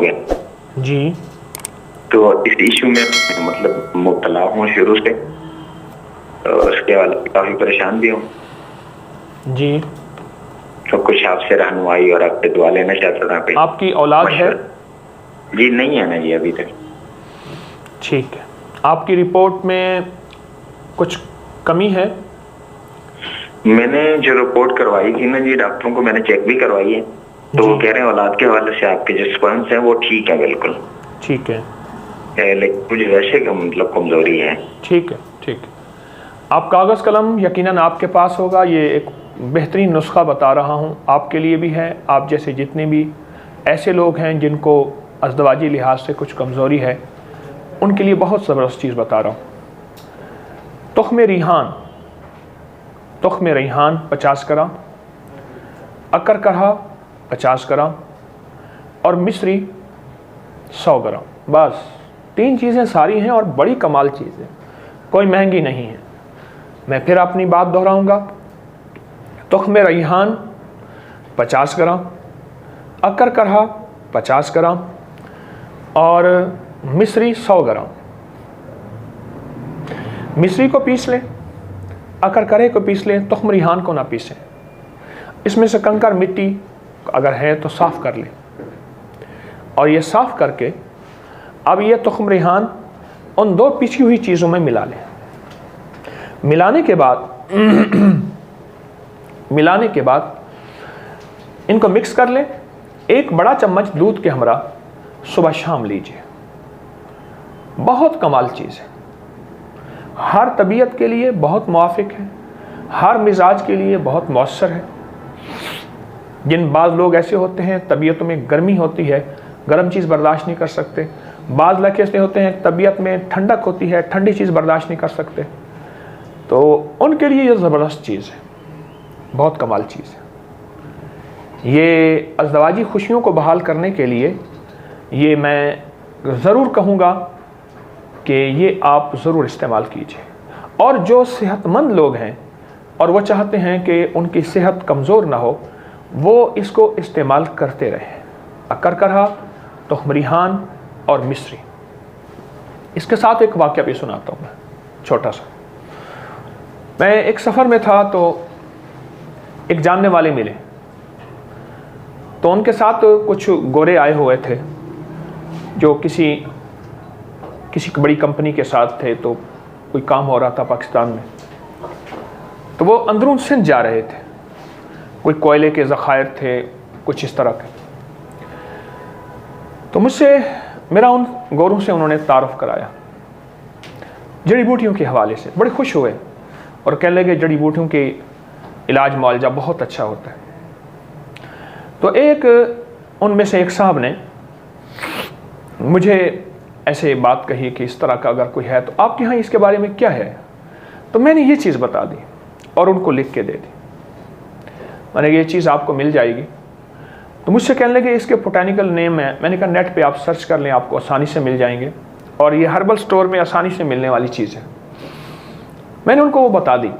گیا جی. تو اس ایشو میں مطلب مبتلا ہوں شروع سے، اس کے بعد کافی پریشان بھی ہوں. جی. تو کچھ آپ سے رہنمائی اور آپ سے دعا لینا چاہتا تھا. آپ کی اولاد ہے؟ جی نہیں ہے نا جی ابھی تک. ٹھیک ہے. آپ کی رپورٹ میں کچھ کمی ہے؟ میں نے جو رپورٹ کروائی تھی نا جی ڈاکٹروں کو میں نے چیک بھی کروائی ہے، تو وہ کہہ رہے ہیں اولاد کے حوالے سے آپ کے جو سپرمز ہیں وہ ٹھیک ہے بالکل. ٹھیک ہے. لیکن مجھے ویسے مطلب کمزوری ہے. ٹھیک ہے. ٹھیک ہے. آپ کاغذ قلم یقیناً آپ کے پاس ہوگا. یہ ایک بہترین نسخہ بتا رہا ہوں، آپ کے لیے بھی ہے، آپ جیسے جتنے بھی ایسے لوگ ہیں جن کو ازدواجی لحاظ سے کچھ کمزوری ہے ان کے لیے بہت زبردست چیز بتا رہا ہوں. تخم ریحان 50 گرام، اکر کرہا 50 گرام اور مصری 100 گرام. بس 3 چیزیں ساری ہیں اور بڑی کمال چیز ہے، کوئی مہنگی نہیں ہے. میں پھر اپنی بات دہراؤں گا. تخم ریحان 50 گرام، اکر کرہا 50 گرام اور مصری 100 گرام. مصری کو پیس لیں، اکر کرے کو پیس لیں، تخم ریحان کو نہ پیسیں. اس میں سے کنکر مٹی اگر ہے تو صاف کر لیں اور یہ صاف کر کے اب یہ تخم ریحان ان 2 پیسی ہوئی چیزوں میں ملا لیں. ملانے کے بعد ان کو مکس کر لیں. 1 بڑا چمچ دودھ کے ہمراہ صبح شام لیجیے. بہت کمال چیز ہے، ہر طبیعت کے لیے بہت موافق ہے، ہر مزاج کے لیے بہت مؤثر ہے. جن بعض لوگ ایسے ہوتے ہیں طبیعتوں میں گرمی ہوتی ہے، گرم چیز برداشت نہیں کر سکتے. بعض لڑکے ایسے ہوتے ہیں طبیعت میں ٹھنڈک ہوتی ہے، ٹھنڈی چیز برداشت نہیں کر سکتے. تو ان کے لیے یہ زبردست چیز ہے، بہت کمال چیز ہے. یہ ازدواجی خوشیوں کو بحال کرنے کے لیے یہ میں ضرور کہوں گا کہ یہ آپ ضرور استعمال کیجیے. اور جو صحت مند لوگ ہیں اور وہ چاہتے ہیں کہ ان کی صحت کمزور نہ ہو، وہ اس کو استعمال کرتے رہیں. اکر کرہا، تخم ریحان اور مصری. اس کے ساتھ ایک واقعہ بھی سناتا ہوں میں چھوٹا سا. میں ایک سفر میں تھا تو ایک جاننے والے ملے، تو ان کے ساتھ کچھ گورے آئے ہوئے تھے جو کسی بڑی کمپنی کے ساتھ تھے. تو کوئی کام ہو رہا تھا پاکستان میں، تو وہ اندرون سندھ جا رہے تھے. کوئی کوئلے کے ذخائر تھے، کچھ اس طرح کے. تو مجھ سے میرا ان گوروں سے انہوں نے تعارف کرایا جڑی بوٹیوں کے حوالے سے. بڑے خوش ہوئے اور کہنے لگے جڑی بوٹیوں کے علاج معالجہ بہت اچھا ہوتا ہے. تو ان میں سے ایک صاحب نے مجھے ایسے بات کہی کہ اس طرح کا اگر کوئی ہے تو آپ کے ہاں اس کے بارے میں کیا ہے. تو میں نے یہ چیز بتا دی اور ان کو لکھ کے دے دی. میں نے یہ چیز آپ کو مل جائے گی. تو مجھ سے کہنے لگے اس کے بوٹینیکل نیم ہے. میں نے کہا نیٹ پہ آپ سرچ کر لیں، آپ کو آسانی سے مل جائیں گے اور یہ ہربل سٹور میں آسانی سے ملنے والی چیز ہے. میں نے ان کو وہ بتا دی.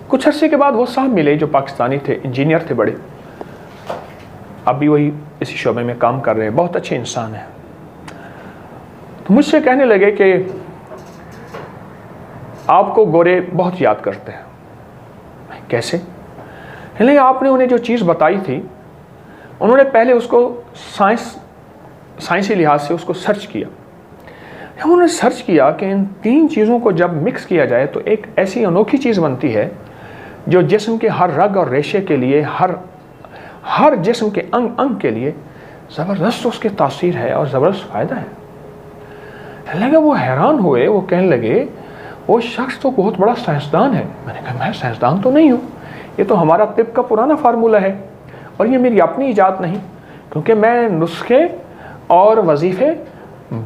کچھ عرصے کے بعد وہ صاحب ملے جو پاکستانی تھے، انجینئر تھے بڑے، اب بھی وہی اسی شعبے میں کام کر رہے ہیں، بہت اچھے انسان ہیں. تو مجھ سے کہنے لگے کہ آپ کو گورے بہت یاد کرتے ہیں. کیسے؟ یعنی آپ نے انہیں جو چیز بتائی تھی انہوں نے پہلے اس کو سائنسی لحاظ سے اس کو سرچ کیا. انہوں نے سرچ کیا کہ ان 3 چیزوں کو جب مکس کیا جائے تو ایک ایسی انوکھی چیز بنتی ہے جو جسم کے ہر رگ اور ریشے کے لیے، ہر جسم کے انگ کے لیے زبردست اس کے تاثیر ہے اور زبردست فائدہ ہے. لگا وہ حیران ہوئے، وہ کہنے لگے وہ شخص تو بہت بڑا سائنسدان ہے. میں نے کہا میں سائنسدان تو نہیں ہوں، یہ تو ہمارا طب کا پرانا فارمولہ ہے اور یہ میری اپنی ایجاد نہیں، کیونکہ میں نسخے اور وظیفے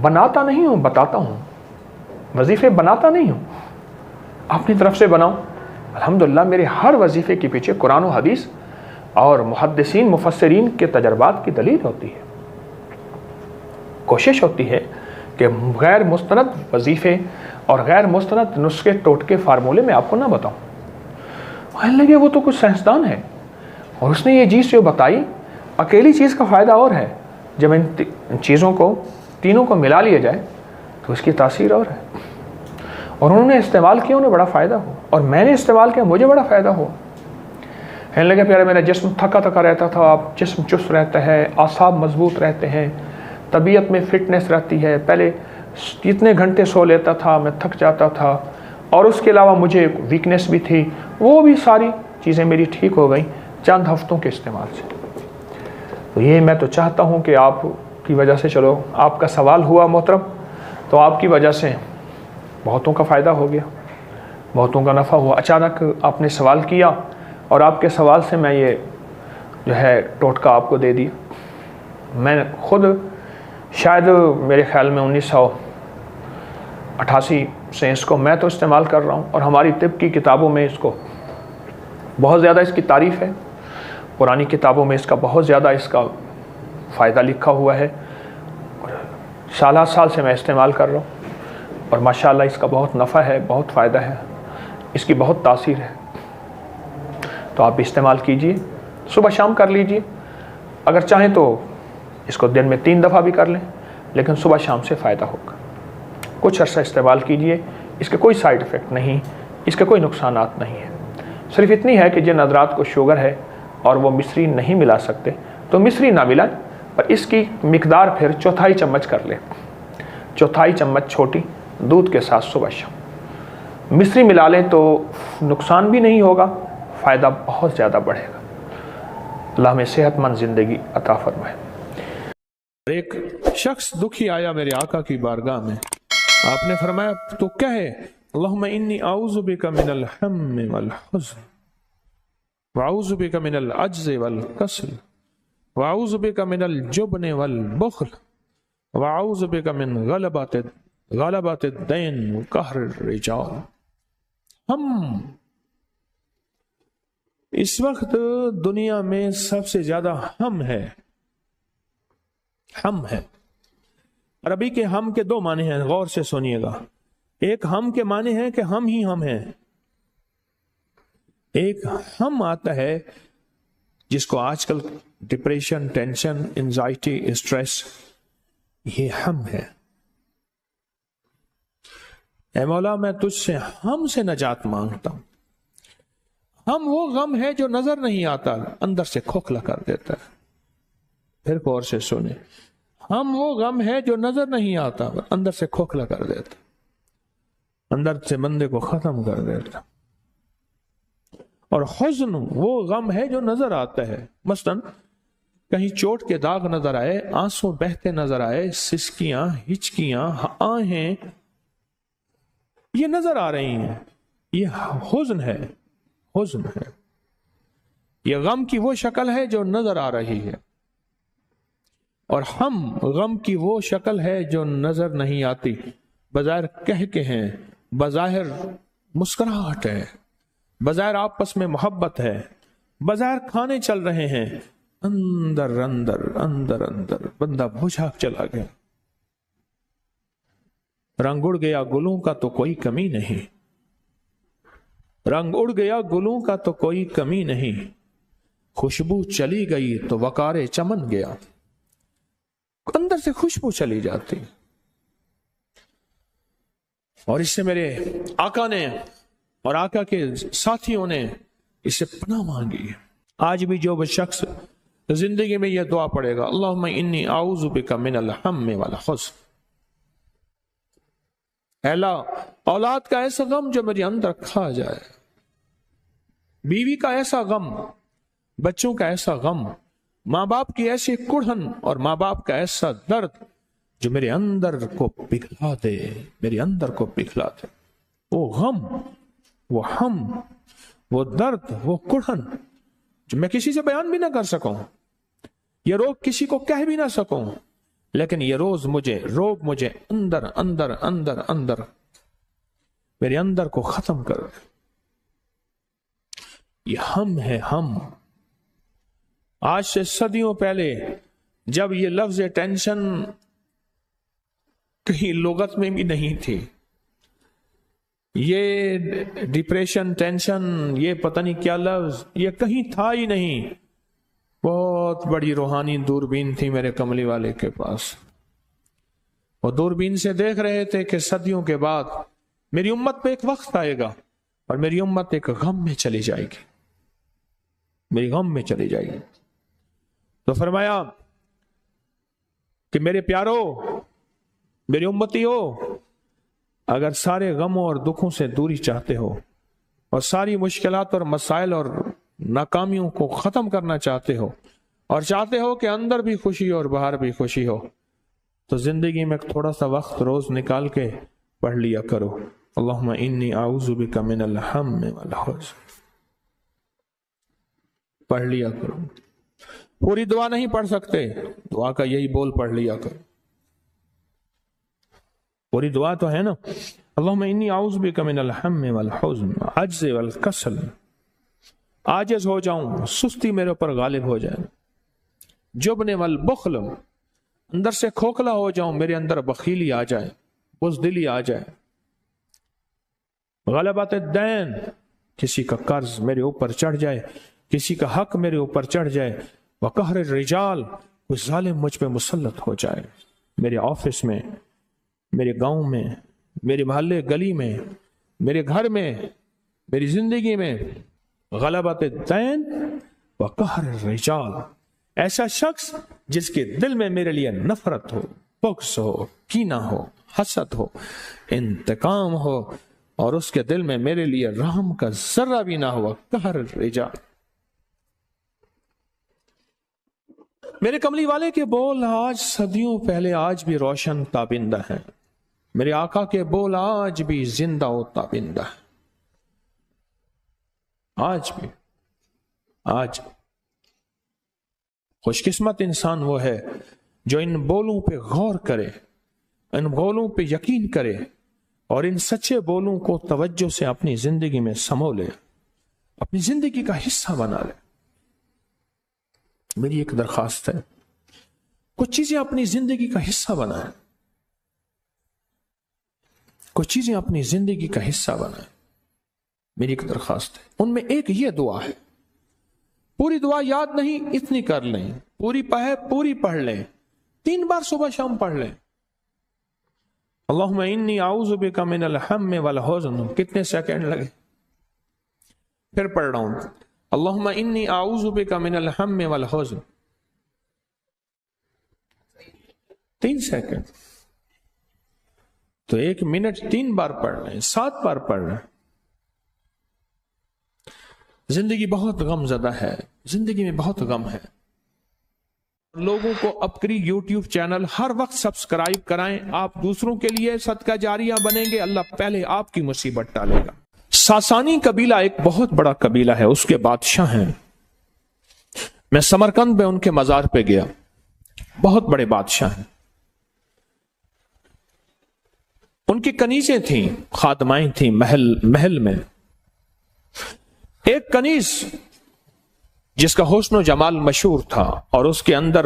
بناتا نہیں ہوں، بتاتا ہوں. وظیفے بناتا نہیں ہوں، اپنی طرف سے بناؤں. الحمدللہ میرے ہر وظیفے کے پیچھے قرآن و حدیث اور محدثین مفسرین کے تجربات کی دلیل ہوتی ہے. کوشش ہوتی ہے کہ غیر مستند وظیفے اور غیر مستند نسخے ٹوٹکے فارمولے میں آپ کو نہ بتاؤں. کہنے لگے وہ تو کچھ سائنسدان ہے اور اس نے یہ چیز جو بتائی، اکیلی چیز کا فائدہ اور ہے جب ان چیزوں کو تینوں کو ملا لیا جائے تو اس کی تاثیر اور ہے. اور انہوں نے استعمال کیا, انہیں بڑا فائدہ ہو, اور میں نے استعمال کیا, مجھے بڑا فائدہ ہو. کہنے لگے پیارے میرا جسم تھکا تھکا رہتا تھا, اب جسم چست رہتا ہے, اعصاب مضبوط رہتے ہیں, طبیعت میں فٹنس رہتی ہے. پہلے اتنے گھنٹے سو لیتا تھا, میں تھک جاتا تھا, اور اس کے علاوہ مجھے ویکنس بھی تھی, وہ بھی ساری چیزیں میری ٹھیک ہو گئیں چند ہفتوں کے استعمال سے. تو یہ میں تو چاہتا ہوں کہ آپ کی وجہ سے, چلو آپ کا سوال ہوا محترم, تو آپ کی وجہ سے بہتوں کا فائدہ ہو گیا, بہتوں کا نفع ہوا. اچانک آپ نے سوال کیا اور آپ کے سوال سے میں یہ جو ہے ٹوٹکا آپ کو دے دیا. میں خود شاید میرے خیال میں 1988 سے اس کو میں تو استعمال کر رہا ہوں, اور ہماری طب کی کتابوں میں اس کو بہت زیادہ اس کی تعریف ہے, پرانی کتابوں میں اس کا بہت زیادہ اس کا فائدہ لکھا ہوا ہے, اور سالہ سال سے میں استعمال کر رہا ہوں, اور ماشاءاللہ اس کا بہت نفع ہے, بہت فائدہ ہے, اس کی بہت تاثیر ہے. تو آپ استعمال کیجئے, صبح شام کر لیجئے, اگر چاہیں تو اس کو دن میں 3 دفعہ بھی کر لیں, لیکن صبح شام سے فائدہ ہوگا. کچھ عرصہ استعمال کیجئے, اس کے کوئی سائیڈ افیکٹ نہیں, اس کے کوئی نقصانات نہیں ہیں. صرف اتنی ہے کہ جن حضرات کو شوگر ہے اور وہ مصری نہیں ملا سکتے تو مصری نہ ملائیں, پر اس کی مقدار پھر 1/4 چمچ کر لیں, 1/4 چمچ چھوٹی دودھ کے ساتھ صبح شام. مصری ملا لیں تو نقصان بھی نہیں ہوگا, فائدہ بہت زیادہ بڑھے گا. اللہ ہمیں صحت مند زندگی عطا فرمائے. ایک شخص دکھی آیا میرے آقا کی بارگاہ میں, آپ نے فرمایا تو کہے اللہم انی اعوذ بک من الہم والحزن واعوذ بک من العجز والکسل واعوذ بک من الجبن والبخل واعوذ بک من غلبۃ الدین وقہر الرجال. ہم اس وقت دنیا میں سب سے زیادہ ہم ہے. عربی کے ہم کے 2 معنی ہیں, غور سے سنیے گا. ایک ہم کے معنی ہے کہ ہم ہی ہم ہیں, ایک ہم آتا ہے جس کو آج کل ڈپریشن, ٹینشن, انزائٹی, اسٹریس, یہ ہم ہے. اے مولا میں تجھ سے ہم سے نجات مانگتا ہوں. ہم وہ غم ہے جو نظر نہیں آتا, اندر سے کھوکھلا کر دیتا ہے. پھر غور سے سنیں, ہم وہ غم ہے جو نظر نہیں آتا, اندر سے کھوکھلا کر دیتا, اندر سے بندے کو ختم کر دیتا. اور حزن وہ غم ہے جو نظر آتا ہے, مثلاً کہیں چوٹ کے داغ نظر آئے, آنسو بہتے نظر آئے, سسکیاں, ہچکیاں, آہیں یہ نظر آ رہی ہیں, یہ حزن ہے. حزن ہے, یہ غم کی وہ شکل ہے جو نظر آ رہی ہے, اور ہم غم کی وہ شکل ہے جو نظر نہیں آتی. بظاہر کہہ کے ہیں, بظاہر مسکراہٹ ہے, بظاہر آپس میں محبت ہے, بظاہر کھانے چل رہے ہیں, اندر اندر اندر اندر بندہ بجھا چلا گیا. رنگ اڑ گیا گلوں کا تو کوئی کمی نہیں, رنگ اڑ گیا گلوں کا تو کوئی کمی نہیں, خوشبو چلی گئی تو وقار چمن گیا. اندر سے خوشبو چلی جاتی. اور اس سے میرے آقا نے اور آقا کے ساتھیوں نے اس سے پناہ مانگی. آج بھی جو وہ شخص زندگی میں یہ دعا پڑے گا, اللہم انی اعوذ بک من الہم والحزن, اے اللہ اولاد کا ایسا غم جو میرے اندر کھا جائے, بیوی کا ایسا غم, بچوں کا ایسا غم, ماں باپ کی ایسی کڑھن اور ماں باپ کا ایسا درد جو میرے اندر کو پگھلا دے, میرے اندر کو پگھلا دے. وہ غم, وہ ہم, وہ درد, وہ کڑھن جو میں کسی سے بیان بھی نہ کر سکوں, یہ روگ کسی کو کہہ بھی نہ سکوں, لیکن یہ روگ مجھے اندر اندر اندر اندر میرے اندر کو ختم کر دے. یہ ہم ہے. ہم آج سے صدیوں پہلے جب یہ لفظ ٹینشن کہیں لغت میں بھی نہیں تھی, یہ ڈپریشن, ٹینشن, یہ پتہ نہیں کیا لفظ, یہ کہیں تھا ہی نہیں. بہت بڑی روحانی دوربین تھی میرے کملی والے کے پاس. وہ دوربین سے دیکھ رہے تھے کہ صدیوں کے بعد میری امت پہ ایک وقت آئے گا اور میری امت ایک غم میں چلی جائے گی، میری غم میں چلی جائے گی. تو فرمایا کہ میرے پیارو، میری امتی ہو، اگر سارے غموں اور دکھوں سے دوری چاہتے ہو اور ساری مشکلات اور مسائل اور ناکامیوں کو ختم کرنا چاہتے ہو اور چاہتے ہو کہ اندر بھی خوشی اور باہر بھی خوشی ہو، تو زندگی میں تھوڑا سا وقت روز نکال کے پڑھ لیا کرو اللہم انی اعوذ بک من الہم والحزن. پڑھ لیا کرو. پوری دعا نہیں پڑھ سکتے، دعا کا یہی بول پڑھ لیا کرو. پوری دعا تو ہے نا، اللہم انی اعوذ بک من الہم والحزن عجز والکسل. عاجز ہو جاؤں، سستی میرے اوپر غالب ہو جائے، جبن والبخل، اندر سے کھوکھلا ہو جاؤں، میرے اندر بخیلی آ جائے، بزدلی آ جائے. غلبت الدین، کسی کا قرض میرے اوپر چڑھ جائے، کسی کا حق میرے اوپر چڑھ جائے. وقہر الرجال، کوئی ظالم مجھ پہ مسلط ہو جائے، میرے آفس میں، میرے گاؤں میں، میرے محلے گلی میں، میرے گھر میں، میری زندگی میں. غلبت الدین وقہر الرجال، ایسا شخص جس کے دل میں میرے لیے نفرت ہو، بغض ہو، کینہ ہو، حسد ہو، انتقام ہو، اور اس کے دل میں میرے لیے رحم کا ذرہ بھی نہ ہوا. قہر الرجال. میرے کملی والے کے بول آج صدیوں پہلے آج بھی روشن تابندہ ہیں. میرے آقا کے بول آج بھی زندہ و تابندہ ہیں. آج بھی. آج خوش قسمت انسان وہ ہے جو ان بولوں پہ غور کرے، ان بولوں پہ یقین کرے اور ان سچے بولوں کو توجہ سے اپنی زندگی میں سمو لے، اپنی زندگی کا حصہ بنا لے. میری ایک درخواست ہے، کچھ چیزیں اپنی زندگی کا حصہ بنائیں، کچھ چیزیں اپنی زندگی کا حصہ بنائیں. میری ایک درخواست ہے، ان میں ایک یہ دعا ہے. پوری دعا یاد نہیں، اتنی کر لیں. پوری پڑھ لیں، 3 بار صبح شام پڑھ لیں. اللہم انی اعوذ بک من الہم والحزن. کتنے سیکنڈ لگے؟ پھر پڑھ رہا ہوں. اللہم انی اعوذ بک من الہم والحزن. 3 سیکنڈ. تو 1 منٹ 3 بار پڑھ لیں، 7 بار پڑھ لیں. زندگی بہت غم زدہ ہے، زندگی میں بہت غم ہے. لوگوں کو اپنی یوٹیوب چینل ہر وقت سبسکرائب کرائیں. آپ دوسروں کے لیے صدقہ جاریہ بنیں گے، اللہ پہلے آپ کی مصیبت ٹالے گا. ساسانی قبیلہ ایک بہت بڑا قبیلہ ہے، اس کے بادشاہ ہیں. میں سمرقند میں ان کے مزار پہ گیا. بہت بڑے بادشاہ ہیں. ان کی کنیزیں تھیں، خادمائیں تھیں محل میں. ایک کنیز جس کا حسن و جمال مشہور تھا اور اس کے اندر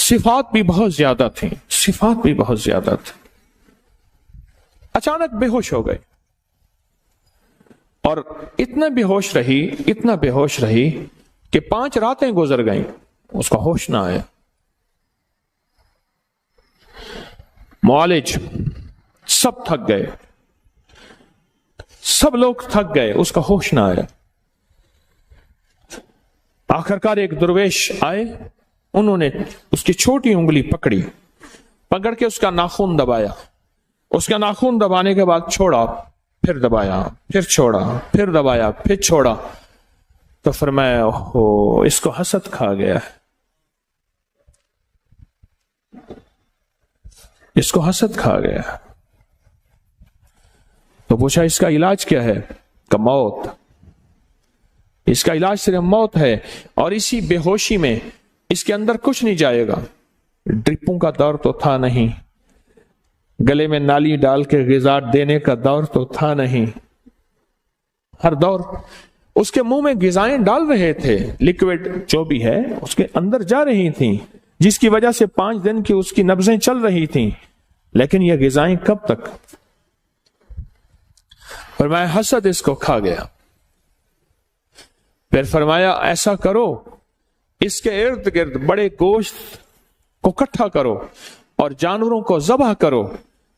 صفات بھی بہت زیادہ تھیں، صفات بھی بہت زیادہ تھیں. اچانک بے ہوش ہو گئے اور اتنا بے ہوش رہی کہ 5 راتیں گزر گئیں، اس کا ہوش نہ آیا. معالج سب تھک گئے، سب لوگ تھک گئے، اس کا ہوش نہ آیا. آخرکار ایک درویش آئے، انہوں نے اس کی چھوٹی انگلی پکڑ کے اس کا ناخن دبایا. اس کا ناخن دبانے کے بعد چھوڑا، پھر دبایا، پھر چھوڑا، پھر دبایا، پھر چھوڑا. تو فرمایا اوہ اس کو حسد کھا گیا ہے، اس کو حسد کھا گیا. تو پوچھا اس کا علاج کیا ہے؟ کہ موت. اس کا علاج صرف موت ہے، اور اسی بے ہوشی میں اس کے اندر کچھ نہیں جائے گا. ڈرپوں کا دور تو تھا نہیں، گلے میں نالی ڈال کے غذا دینے کا دور تو تھا نہیں. ہر دور اس کے منہ میں غذائیں ڈال رہے تھے، لیکوڈ جو بھی ہے اس کے اندر جا رہی تھیں، جس کی وجہ سے 5 دن کی اس کی نبضیں چل رہی تھیں. لیکن یہ غذائیں کب تک؟ فرمایا حسد اس کو کھا گیا. پھر فرمایا ایسا کرو اس کے ارد گرد بڑے گوشت کو اکٹھا کرو اور جانوروں کو ذبح کرو،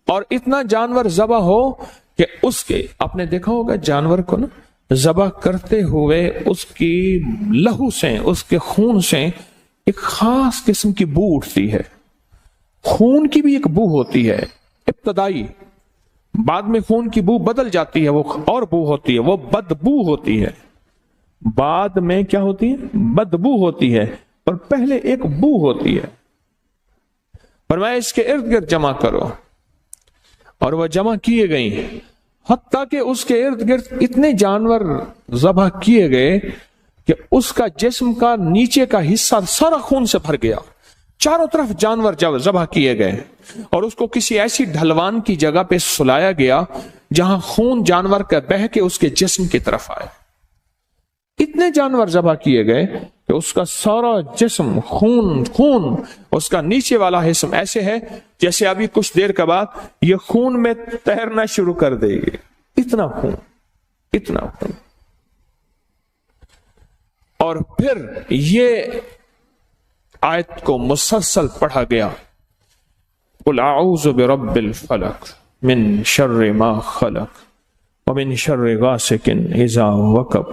اور اتنا جانور ذبح ہو کہ اس کے، آپ نے دیکھا ہوگا جانور کو نا ذبح کرتے ہوئے اس کی لہو سے، اس کے خون سے ایک خاص قسم کی بو اٹھتی ہے۔ خون کی بھی ایک بو ہوتی ہے ابتدائی، بعد میں خون کی بو بدل جاتی ہے، وہ اور بو ہوتی ہے، وہ بدبو ہوتی ہے۔ بعد میں کیا ہوتی ہے؟ بدبو ہوتی ہے، اور پہلے ایک بو ہوتی ہے۔ فرمایا اس کے ارد گرد جمع کرو، اور وہ جمع کیے گئیں، حتیٰ کہ اس کے ارد گرد اتنے جانور ذبح کیے گئے کہ اس کا جسم کا نیچے کا حصہ سارا خون سے بھر گیا۔ چاروں طرف جانور جب ذبح کیے گئے اور اس کو کسی ایسی ڈھلوان کی جگہ پہ سلایا گیا جہاں خون جانور کا بہہ کے اس کے جسم کی طرف آئے۔ اتنے جانور ذبح کیے گئے کہ اس کا سارا جسم خون اس کا نیچے والا حصہ ایسے ہے جیسے ابھی کچھ دیر کے بعد یہ خون میں تیرنا شروع کر دے گی، اتنا خون، اتنا خون۔ اور پھر یہ آیت کو مسلسل پڑھا گیا، قل اعوذ برب الفلق من شر ما خلق ومن شر غاسق اذا وقب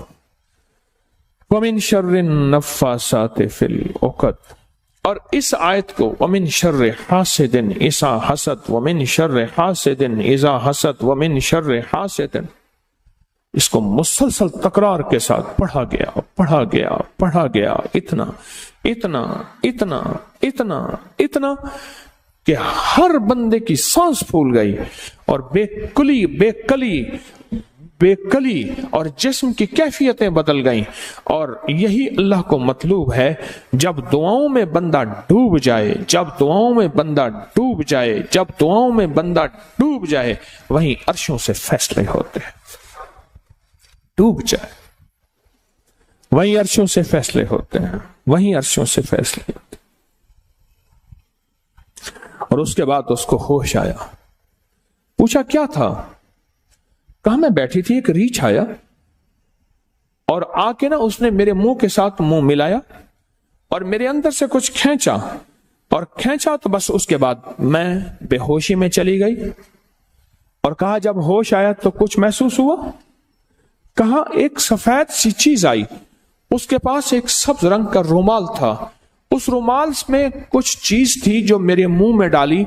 ومن شر النفاثات فی العقد، اور اس آیت کو ومن شر حاسد اذا حسد ومن شر حاسد اذا حسد ومن شر حاسد، اس کو مسلسل تکرار کے ساتھ پڑھا گیا، اتنا کہ ہر بندے کی سانس پھول گئی اور بے کلی اور جسم کی کیفیتیں بدل گئیں۔ اور یہی اللہ کو مطلوب ہے، جب دعاؤں میں بندہ ڈوب جائے وہیں عرشوں سے فیصلے ہوتے ہیں، وہیں عرشوں سے فیصلے ہوتے ہیں۔ اور اس کے بعد اس کو ہوش آیا، پوچھا کیا تھا؟ کہا میں بیٹھی تھی، ایک ریچھ آیا اور آ کے نا اس نے میرے منہ کے ساتھ منہ ملایا اور میرے اندر سے کچھ کھینچا تو بس اس کے بعد میں بے ہوشی میں چلی گئی۔ اور کہا جب ہوش آیا تو کچھ محسوس ہوا؟ کہا ایک سفید سی چیز آئی، اس کے پاس ایک سبز رنگ کا رومال تھا، اس رومال میں کچھ چیز تھی جو میرے منہ میں ڈالی،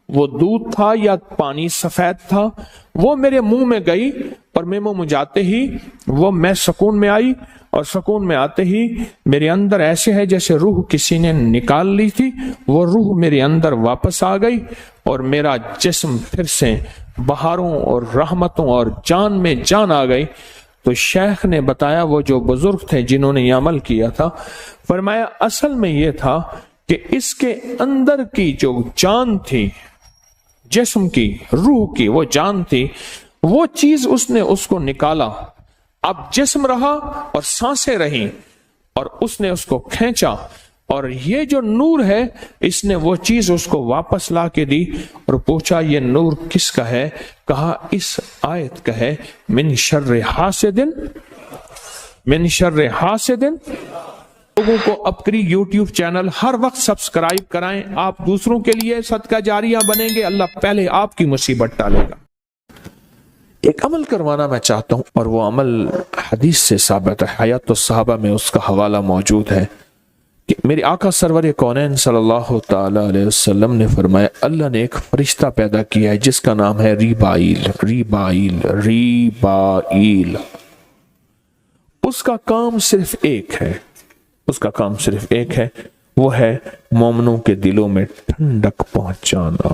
وہ دودھ تھا یا پانی سفید تھا، وہ میرے منہ میں گئی اور میں منہ جاتے ہی وہ میں سکون میں آئی، اور سکون میں آتے ہی میرے اندر ایسے ہے جیسے روح کسی نے نکال لی تھی، وہ روح میرے اندر واپس آ گئی اور میرا جسم پھر سے بہاروں اور رحمتوں اور جان میں جان آ گئی۔ تو شیخ نے بتایا، وہ جو بزرگ تھے جنہوں نے یہ عمل کیا تھا، فرمایا اصل میں یہ تھا کہ اس کے اندر کی جو جان تھی، جسم کی، روح کی وہ جان تھی، وہ چیز اس نے اس کو نکالا، اب جسم رہا اور سانسیں رہیں، اور اس نے اس کو کھینچا، اور یہ جو نور ہے اس نے وہ چیز اس کو واپس لا کے دی۔ اور پوچھا یہ نور کس کا ہے؟ کہا اس آیت کا ہے، من شر حاسد۔ لوگوں کو اپنی یوٹیوب چینل ہر وقت سبسکرائب کرائیں، آپ دوسروں کے لیے صدقہ جاریہ بنیں گے، اللہ پہلے آپ کی مصیبت ٹالے گا۔ ایک عمل کروانا میں چاہتا ہوں، اور وہ عمل حدیث سے ثابت ہے، حیات الصحابہ میں اس کا حوالہ موجود ہے کہ میرے آقا سرور کونین صلی اللہ تعالی علیہ وسلم نے فرمایا، اللہ نے ایک فرشتہ پیدا کیا ہے جس کا نام ہے ریبائیل۔ اس کا کام صرف ایک ہے، وہ ہے مومنوں کے دلوں میں ٹھنڈک پہنچانا۔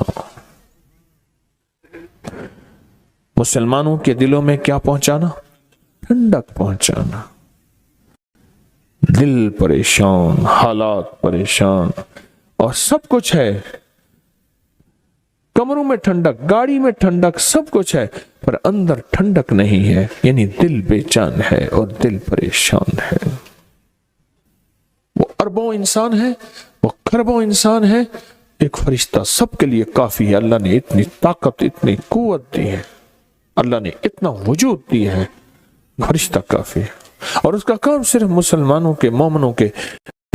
مسلمانوں کے دلوں میں کیا پہنچانا؟ ٹھنڈک پہنچانا۔ دل پریشان، حالات پریشان، اور سب کچھ ہے، کمروں میں ٹھنڈک، گاڑی میں ٹھنڈک، سب کچھ ہے، پر اندر ٹھنڈک نہیں ہے، یعنی دل بے چین ہے اور دل پریشان ہے۔ وہ اربوں انسان ہے، وہ خربوں انسان ہے، ایک فرشتہ سب کے لیے کافی ہے۔ اللہ نے اتنی طاقت، اتنی قوت دی ہے، اللہ نے اتنا وجود دیا ہے، فرشتہ کافی ہے، اور اس کا کام صرف مسلمانوں کے، مومنوں کے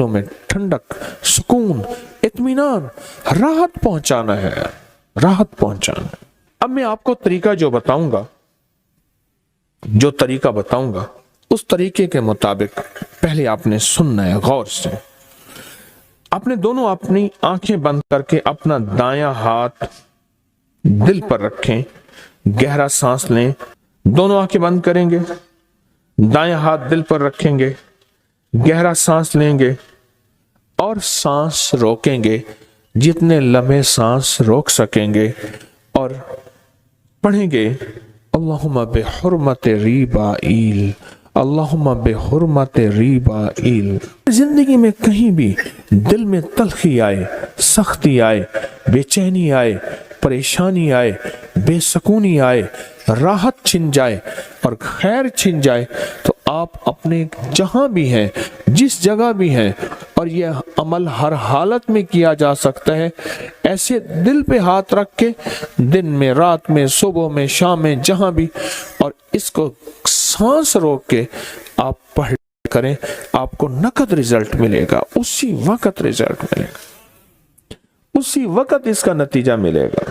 دلوں میں ٹھنڈک، سکون، اطمینان، راحت پہنچانا ہے، راحت پہنچانا ہے۔ اب میں آپ کو طریقہ جو بتاؤں گا، اس طریقے کے مطابق پہلے آپ نے سننا ہے غور سے۔ آپ نے دونوں اپنی آنکھیں بند کر کے اپنا دایاں ہاتھ دل پر رکھیں، گہرا سانس لیں، دونوں آنکھیں بند کریں گے، دایاں ہاتھ دل پر رکھیں گے، گہرا سانس لیں گے اور سانس روکیں گے جتنے لمحے سانس روک سکیں گے، اور پڑھیں گے اللہم بحرمت ریبائیل، اللہم بحرمت ریبائیل۔ زندگی میں کہیں بھی دل میں تلخی آئے، سختی آئے، بے چینی آئے، پریشانی آئے، بے سکونی آئے، راحت چھن جائے اور خیر چھن جائے، تو آپ اپنے جہاں بھی ہیں، جس جگہ بھی ہیں، اور یہ عمل ہر حالت میں کیا جا سکتا ہے، ایسے دل پہ ہاتھ رکھ کے دن میں، رات میں، صبح میں، شام میں، جہاں بھی، اور اس کو سانس روک کے آپ پڑھ کریں، آپ کو نقد رزلٹ ملے گا، اسی وقت رزلٹ ملے گا، اسی وقت اس کا نتیجہ ملے گا۔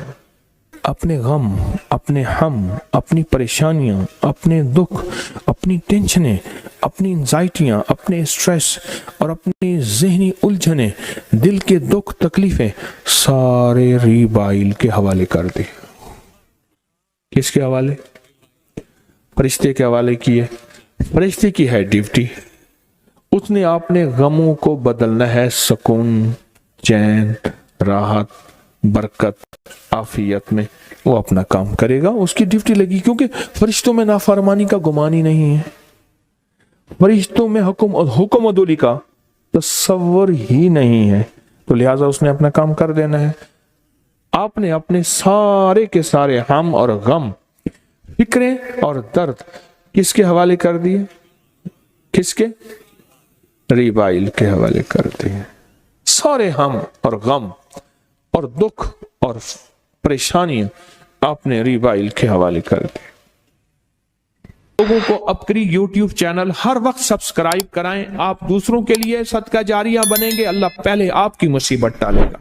اپنے غم، اپنے ہم، اپنی پریشانیاں، اپنے دکھ، اپنی ٹینشنیں، اپنی انزائٹیاں، اپنے اسٹریس اور اپنی ذہنی الجھنیں، دل کے دکھ تکلیفیں سارے ریبائل کے حوالے کر دی۔ کس کے حوالے؟ فرشتے کے حوالے کیے۔ فرشتے کی ہے ڈیوٹی، اس نے آپ نے غموں کو بدلنا ہے سکون، چین، راحت، برکت، عافیت میں، وہ اپنا کام کرے گا، اس کی ڈیوٹی لگی، کیونکہ فرشتوں میں نافرمانی کا گمان ہی نہیں ہے، فرشتوں میں حکم عدولی کا تصور ہی نہیں ہے، تو لہٰذا اس نے اپنا کام کر دینا ہے۔ آپ نے اپنے سارے کے سارے ہم اور غم، فکریں اور درد کس کے حوالے کر دیے؟ کس کے؟ ریبائل کے حوالے کر دیے۔ سارے ہم اور غم اور دکھ اور پریشانیاں آپ نے ریبائل کے حوالے کر دی۔ لوگوں کو اپنی یوٹیوب چینل ہر وقت سبسکرائب کرائیں، آپ دوسروں کے لیے صدقہ جاریہ بنیں گے، اللہ پہلے آپ کی مصیبت ٹالے گا۔